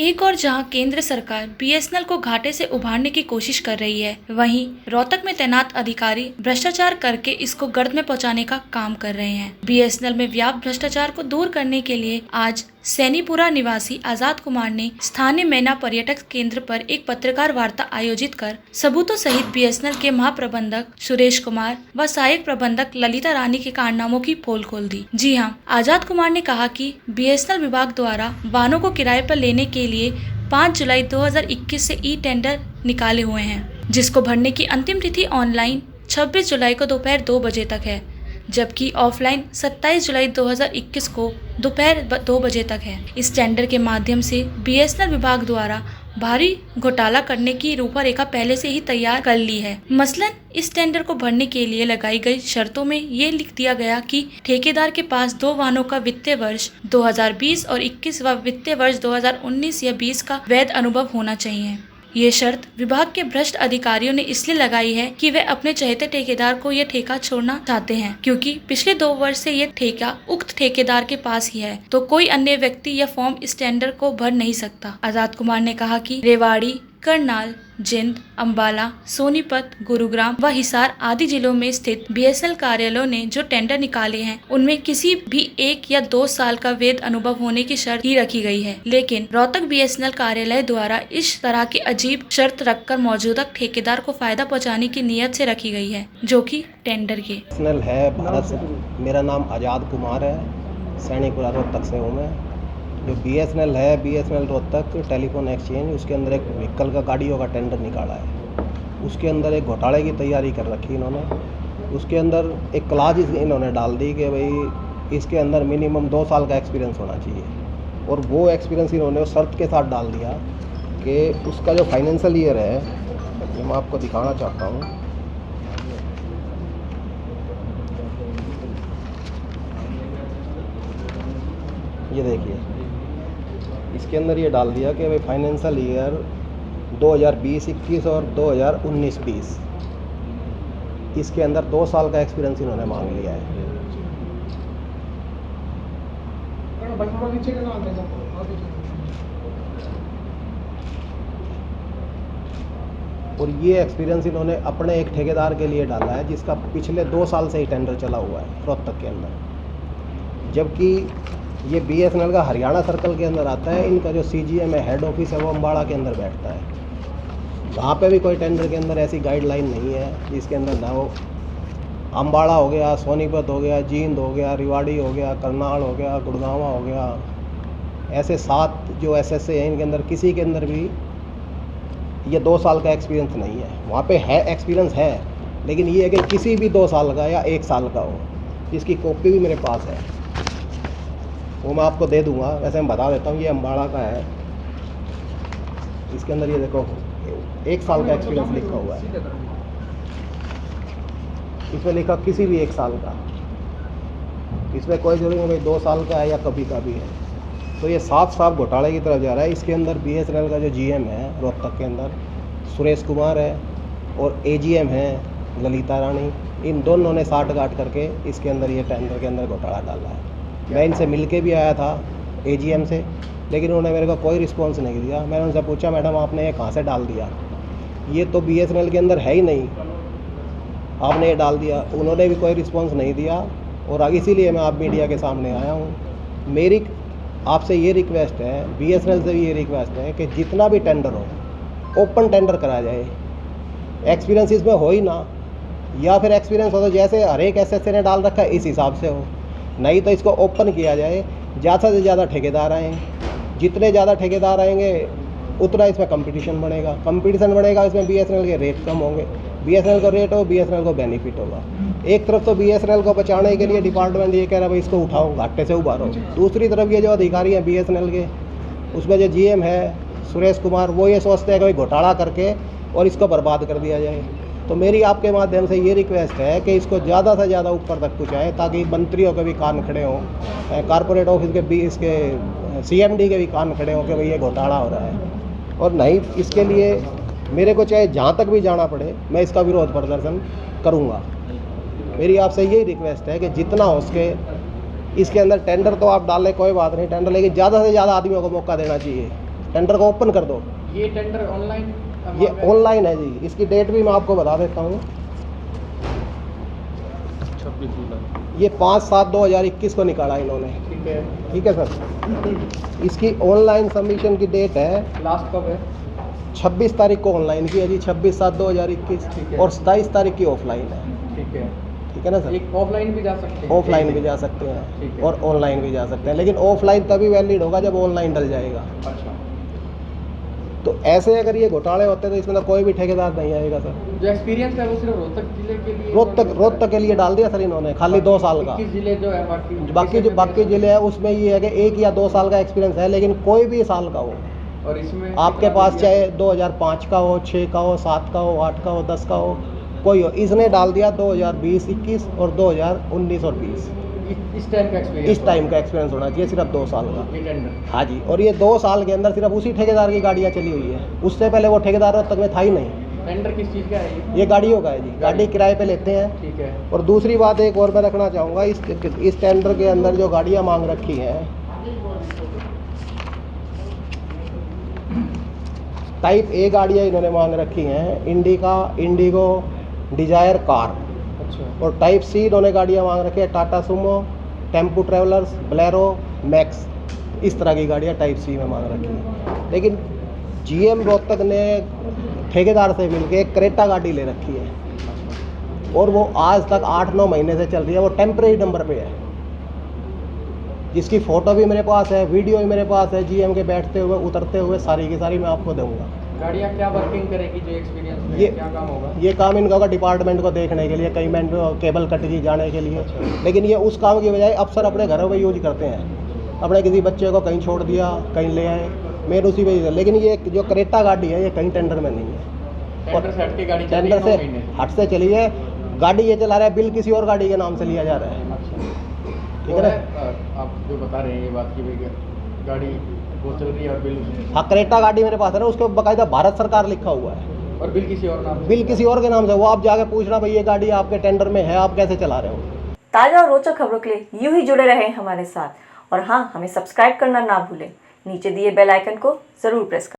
एक और जहां केंद्र सरकार बीएसएनएल को घाटे से उभारने की कोशिश कर रही है, वहीं रोहतक में तैनात अधिकारी भ्रष्टाचार करके इसको गर्त में पहुंचाने का काम कर रहे हैं। बीएसएनएल में व्याप्त भ्रष्टाचार को दूर करने के लिए आज सैनीपुरा निवासी आजाद कुमार ने स्थानीय मैना पर्यटक केंद्र पर एक पत्रकार वार्ता आयोजित कर सबूतों सहित बीएसएनएल के महाप्रबंधक सुरेश कुमार व सहायक प्रबंधक ललिता रानी के कारनामों की पोल खोल दी। जी हां, आजाद कुमार ने कहा कि बीएसएनएल विभाग द्वारा वाहनों को किराए पर लेने के लिए 5 जुलाई 2021 से ई टेंडर निकाले हुए हैं, जिसको भरने की अंतिम तिथि ऑनलाइन 26 जुलाई को दोपहर 2 बजे तक है, जबकि ऑफलाइन 27 जुलाई 2021 को दोपहर 2 बजे तक है। इस टेंडर के माध्यम से बीएसएनएल विभाग द्वारा भारी घोटाला करने की रूपरेखा पहले से ही तैयार कर ली है। मसलन इस टेंडर को भरने के लिए लगाई गई शर्तों में ये लिख दिया गया कि ठेकेदार के पास 2 वाहनों का वित्तीय वर्ष 2020 और 21 व वित्तीय वर्ष 2019 या 20 का वैध अनुभव होना चाहिए। ये शर्त विभाग के भ्रष्ट अधिकारियों ने इसलिए लगाई है कि वे अपने चहेते ठेकेदार को ये ठेका छोड़ना चाहते हैं, क्योंकि पिछले 2 वर्ष से ये ठेका उक्त ठेकेदार के पास ही है, तो कोई अन्य व्यक्ति या फॉर्म इस टेंडर को भर नहीं सकता। आजाद कुमार ने कहा कि रेवाड़ी, करनाल, जिंद, अंबाला, सोनीपत, गुरुग्राम व हिसार आदि जिलों में स्थित बीएसएनएल कार्यालयों ने जो टेंडर निकाले हैं, उनमें किसी भी 1 या 2 साल का वैध अनुभव होने की शर्त ही रखी गई है। लेकिन रोहतक बीएसएनएल कार्यालय द्वारा इस तरह की अजीब शर्त रखकर मौजूदा ठेकेदार को फायदा पहुंचाने की नीयत से रखी गई है, जो कि टेंडर के है भारत से। मेरा नाम आजाद कुमार है, सैनीपुरा रोहतक से हूँ मैं। जो बीएसएनएल है, बीएसएनएल रोहतक टेलीफोन एक्सचेंज, उसके अंदर एक व्हीकल का गाड़ियों का टेंडर निकाला है। उसके अंदर एक घोटाले की तैयारी कर रखी इन्होंने। उसके अंदर एक क्लाज इन्होंने डाल दी कि भाई इसके अंदर मिनिमम 2 साल का एक्सपीरियंस होना चाहिए, और वो एक्सपीरियंस इन्होंने उस शर्त के साथ डाल दिया कि उसका जो फाइनेंशियल ईयर है, ये मैं आपको दिखाना चाहता हूँ। ये देखिए, इसके अंदर ये डाल दिया कि भाई फाइनेंशियल ईयर 2020-21 और 2019-20, इसके अंदर 2 साल का एक्सपीरियंस इन्होंने मांग लिया है। और ये एक्सपीरियंस इन्होंने अपने एक ठेकेदार के लिए डाला है, जिसका पिछले 2 साल से ही टेंडर चला हुआ है रोहतक के अंदर, जबकि ये बीएसएनएल का हरियाणा सर्कल के अंदर आता है। इनका जो सीजीएम है, हेड ऑफिस है, वो अम्बाड़ा के अंदर बैठता है। वहाँ पे भी कोई टेंडर के अंदर ऐसी गाइडलाइन नहीं है जिसके अंदर ना हो। अम्बाड़ा हो गया, सोनीपत हो गया, जींद हो गया, रेवाड़ी हो गया, करनाल हो गया, गुड़गांव हो गया, ऐसे 7 जो एसएसए हैं, इनके अंदर किसी के अंदर भी ये 2 साल का एक्सपीरियंस नहीं है। वहाँ पे है एक्सपीरियंस है, लेकिन ये है कि किसी भी 2 साल का या 1 साल का हो, जिसकी कॉपी भी मेरे पास है, वो मैं आपको दे दूंगा। वैसे मैं बता देता हूँ, ये अम्बाड़ा का है। इसके अंदर ये देखो 1 साल का एक्सपीरियंस लिखा हुआ है। इसमें लिखा किसी भी 1 साल का, इसमें कोई जरूरी नहीं भाई 2 साल का है या कभी का भी है। तो ये साफ घोटाले की तरफ जा रहा है। इसके अंदर बीएसएनएल का जो जीएम है रोहतक के अंदर, सुरेश कुमार है, और एजीएम है ललिता रानी, इन दोनों ने साठ-गांठ करके इसके अंदर ये टेंडर के अंदर घोटाला डाला है। मैं इनसे मिल के भी आया था एजीएम से, लेकिन उन्होंने मेरे को कोई रिस्पॉन्स नहीं दिया। मैंने उनसे पूछा, मैडम आपने ये कहाँ से डाल दिया? ये तो बीएसएनएल के अंदर है ही नहीं, आपने ये डाल दिया। उन्होंने भी कोई रिस्पॉन्स नहीं दिया, और इसीलिए मैं आप मीडिया के सामने आया हूँ। मेरी आपसे ये रिक्वेस्ट है, बीएसएनएल से भी ये रिक्वेस्ट है कि जितना भी टेंडर हो, ओपन टेंडर कराया जाए। एक्सपीरियंस इसमें हो ही ना, या फिर एक्सपीरियंस हो तो जैसे हर एक एसएसए ने डाल रखा है इस हिसाब से हो, नहीं तो इसको ओपन किया जाए। ज़्यादा से ज़्यादा ठेकेदार आएँ, जितने ज़्यादा ठेकेदार आएंगे उतना इसमें कंपटीशन बढ़ेगा। इसमें बीएसएनएल के रेट कम होंगे, बीएसएनएल का रेट हो, बीएसएनएल को बेनिफिट होगा। एक तरफ तो बीएसएनएल को बचाने के लिए डिपार्टमेंट ये कह रहा है भाई इसको उठाओ, घाटे से उबारो। दूसरी तरफ ये जो अधिकारी हैं बीएसएनएल के, उसमें जो जीएम है सुरेश कुमार, वो ये सोचते हैं कि भाई घोटाला करके और इसको बर्बाद कर दिया जाए। तो मेरी आपके माध्यम से ये रिक्वेस्ट है कि इसको ज़्यादा से ज़्यादा ऊपर तक पहुँचाएँ, ताकि मंत्रियों के भी कान खड़े हों, कॉर्पोरेट ऑफिस के भी, इसके सीएमडी के भी कान खड़े हों कि भाई ये घोटाला हो रहा है। और नहीं, इसके लिए मेरे को चाहे जहाँ तक भी जाना पड़े, मैं इसका विरोध प्रदर्शन करूँगा। मेरी आपसे यही रिक्वेस्ट है कि जितना हो सके इसके अंदर टेंडर तो आप डालें, कोई बात नहीं टेंडर, लेकिन ज़्यादा से ज़्यादा आदमियों को मौका देना चाहिए टेंडर को ओपन कर दो। ये टेंडर ऑनलाइन ये ऑनलाइन है जी, इसकी डेट भी मैं आपको बता देता हूँ। 26 जुलाई। ये 5/7/2021 को निकाला इन्होंने। ठीक है। ठीक है सर, इसकी ऑनलाइन सबमिशन की डेट है लास्ट कब है? 26 तारीख को ऑनलाइन की है जी, 26/7/2021। ठीक है। और 27 तारीख की ऑफलाइन है। ठीक है। ठीक है ना सर, एक ऑफलाइन भी जा सकते हैं? ऑफलाइन भी जा सकते ठीक हैं है। और ऑनलाइन भी जा सकते हैं, लेकिन ऑफलाइन तभी वैलिड होगा जब ऑनलाइन डल जाएगा। अच्छा। तो ऐसे अगर ये घोटाले होते हैं तो इसमें तो कोई भी ठेकेदार नहीं आएगा सर। जो एक्सपीरियंस है वो सिर्फ रोहतक जिले के लिए? रोहतक के लिए डाल दिया सर इन्होंने, खाली 2 साल का। 21 जिले जो है बाकी जिले हैं उसमें ये है कि 1 या 2 साल का एक्सपीरियंस है, लेकिन कोई भी साल का हो। और इसमें आपके पास चाहे 2005 का हो, 6 का हो, 7 का हो, 8 का हो, 10 का हो, कोई हो। इसने डाल दिया 2020-21 और 2019 और 20। इस टाइम का एक्सपीरियंस? इस टाइम का एक्सपीरियंस होना चाहिए, सिर्फ 2 साल का। ये टेंडर? हाँ जी, और ये 2 साल के अंदर सिर्फ उसी ठेकेदार की गाड़ियाँ चली हुई है, उससे पहले वो ठेकेदार रोहतक में था ही नहीं। टेंडर किस चीज़ का है ये गाड़ियों का है जी, गाड़ी किराए पे लेते हैं। ठीक है। और दूसरी बात एक और मैं रखना चाहूँगा, इस टेंडर के अंदर जो गाड़ियाँ मांग रखी हैं, टाइप ए गाड़ियाँ इन्होंने मांग रखी हैं, इंडिगो, डिजायर कार। अच्छा। और टाइप सी इन्होंने गाड़ियाँ मांग रखी है, Tata Sumo, tempo travellers, Bolero, max. इस तरह की गाड़ियाँ टाइप सी में मांग रखी हैं। लेकिन जीएम रोहतक ने ठेकेदार से मिलकर एक क्रेटा गाड़ी ले रखी है और वो आज तक 8-9 महीने से चल रही है। वो टेम्परेरी नंबर पे है, जिसकी फ़ोटो भी मेरे पास है, वीडियो भी मेरे पास है, जीएम के बैठते हुए उतरते हुए, सारी की सारी मैं आपको दूंगा। गाड़ियाँ क्या वर्किंग करेगी? जो एक्सपीरियंस में क्या काम होगा? ये काम इनका होगा डिपार्टमेंट को देखने के लिए, कहीं में केबल कट गई जाने के लिए। अच्छा। लेकिन ये उस काम की बजाय अफसर अपने घरों में यूज करते हैं, अपने किसी बच्चे को कहीं छोड़ दिया, कहीं ले आए, मेन उसी पे। लेकिन ये जो क्रेटा गाड़ी है ये कहीं टेंडर में नहीं है, टेंडर से हट के गाड़ी चल रही टेंडर है से 9 महीने? हट से चली है गाड़ी। ये चला रहा है, बिल किसी और गाड़ी के नाम से लिया जा रहा है। अच्छा। ठीक है ना? आप जो बता रहे हैं ये बात की भाई गाड़ी वो चल रही है और बिल हाँ, क्रेटा गाड़ी मेरे पास है ना, उसके बाकायदा भारत सरकार लिखा हुआ है और बिल किसी और नाम से? बिल किसी और के नाम से। वो आप जाके पूछना भाई ये गाड़ी आपके टेंडर में है, आप कैसे चला रहे हो। ताज़ा और रोचक खबरों के लिए यूं ही जुड़े रहें हमारे साथ। और हाँ, हमें सब्सक्राइब करना ना भूलें। नीचे दिए बेल आइकन को ज़रूर प्रेस करें।